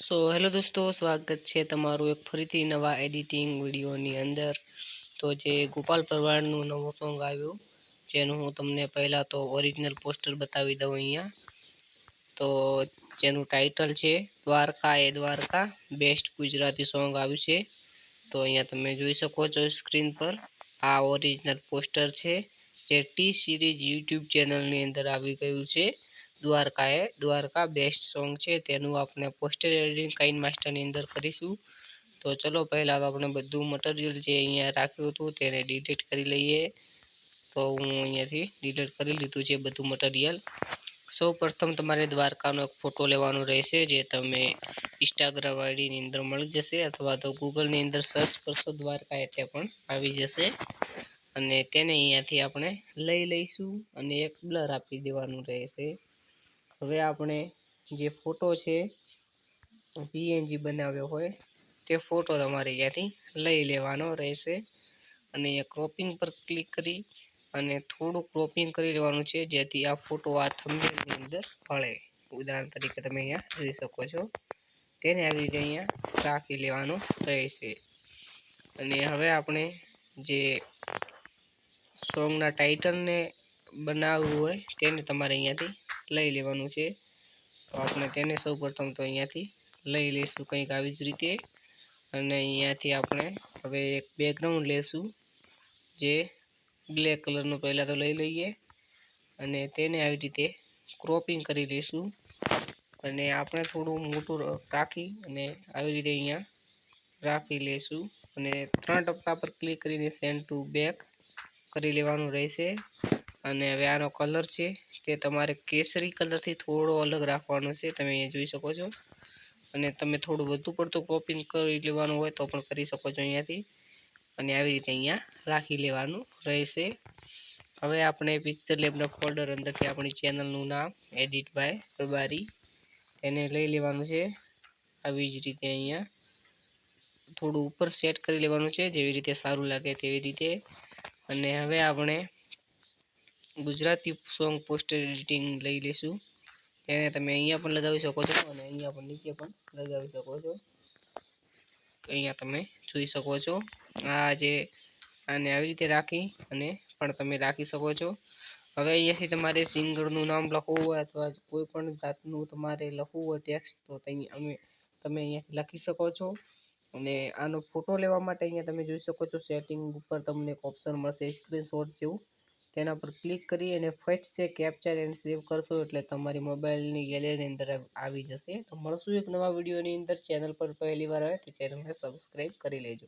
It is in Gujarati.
હેલો દોસ્તો, સ્વાગત છે તમારું એક ફરીથી નવા એડિટિંગ વિડીયોની અંદર। તો જે ગોપાલ પરવારનું નવું સોંગ આવ્યું, જેનું હું તમને પહેલાં તો ઓરિજિનલ પોસ્ટર બતાવી દઉં અહીંયા। તો જેનું ટાઇટલ છે દ્વારકા એ દ્વારકા બેસ્ટ ગુજરાતી સોંગ આવ્યું છે। તો અહીંયા તમે જોઈ શકો છો સ્ક્રીન પર, આ ઓરિજિનલ પોસ્ટર છે જે ટી સિરીઝ યુટ્યુબ ચેનલની અંદર આવી ગયું છે। દ્વારકા બેસ્ટ સોંગ છે, તેનું આપણે પોસ્ટર એડિટિંગ કાઇન માસ્ટરની અંદર કરીશું। તો ચલો પહેલાં તો આપણે બધું મટીરિયલ જે અહીંયા રાખ્યું હતું તેને ડિલીટ કરી લઈએ। તો હું અહીંયાથી ડિલીટ કરી લીધું છે બધું મટીરિયલ। સૌ પ્રથમ તમારે દ્વારકાનો એક ફોટો લેવાનો રહેશે, જે તમે ઇન્સ્ટાગ્રામ આઈડીની અંદર મળી જશે, અથવા તો ગૂગલની અંદર સર્ચ કરશો દ્વારકા એટલે પણ આવી જશે। અને તેને અહીંયાથી આપણે લઈ લઈશું અને એક બ્લર આપી દેવાનું રહેશે। હવે આપણે જે ફોટો છે પીએનજી બનાવ્યો હોય તે ફોટો તમારે અહીંયાથી લઈ લેવાનો રહેશે અને ક્રોપિંગ પર ક્લિક કરી અને થોડું ક્રોપિંગ કરી લેવાનું છે, જેથી આ ફોટો આ થંબનેલની અંદર ભળે। ઉદાહરણ તરીકે તમે અહીંયા જોઈ શકો છો, તેને આવી રીતે અહીંયા રાખી લેવાનું રહેશે। અને હવે આપણે જે સોંગના ટાઇટલને બનાવવું હોય તેને તમારે અહીંયાથી લઈ લેવાનું છે। તો આપણે તેને સૌ પ્રથમ તો અહીંયાથી લઈ લઈશું કંઈક આવી જ રીતે। અને અહીંયાથી આપણે હવે એક બેકગ્રાઉન્ડ લેશું, જે બ્લેક કલરનું પહેલાં તો લઈ લઈએ અને તેને આવી રીતે ક્રોપિંગ કરી લઈશું। અને આપણે થોડું મોટું રાખી અને આવી રીતે અહીંયા રાખી લઈશું અને 3 ટપકા પર ક્લિક કરીને સેન્ડ ટુ બેક કરી લેવાનું રહેશે। અને હવે આનો કલર છે તે તમારે કેસરી કલરથી થોડો અલગ રાખવાનો છે, તમે અહીંયા જોઈ શકો છો। અને તમે થોડું વધુ પડતું ક્રોપિંગ કરી લેવાનું હોય તો પણ કરી શકો છો અહીંયાથી, અને આવી રીતે અહીંયા રાખી લેવાનું રહેશે। હવે આપણે પિક્ચર લેબના ફોલ્ડર અંદરથી આપણી ચેનલનું નામ એડિટ બાય રબારી તેને લઈ લેવાનું છે, આવી જ રીતે અહીંયા થોડું ઉપર સેટ કરી લેવાનું છે, જેવી રીતે સારું લાગે તેવી રીતે। અને હવે આપણે ગુજરાતી સોંગ પોસ્ટર એડિટિંગ લઈ લઈશું, તેને તમે અહીંયા પણ લગાવી શકો છો અને અહીંયા પણ નીચે પણ લગાવી શકો છો। અહીંયા તમે જોઈ શકો છો, આ જે આને આવી રીતે રાખી અને પણ તમે રાખી શકો છો। હવે અહીંયાથી તમારે સિંગરનું નામ લખવું હોય અથવા કોઈ પણ જાતનું તમારે લખવું હોય ટેક્સ્ટ, તો તમે અહીંયાથી લખી શકો છો। અને આનો ફોટો લેવા માટે અહીંયા તમે જોઈ શકો છો સેટિંગ ઉપર તમને એક ઓપ્શન મળશે સ્ક્રીનશોટ જેવું, તેના પર ક્લિક કરી અને ફર્સ્ટ છે કેપ્ચર એન્ડ સેવ કરશો એટલે તમારી મોબાઈલની ગેલેરીની અંદર આવી જશે। તો મળશું એક નવા વિડીયોની અંદર। ચેનલ પર પહેલી વાર આવે તો ચેનલને સબસ્ક્રાઈબ કરી લેજો।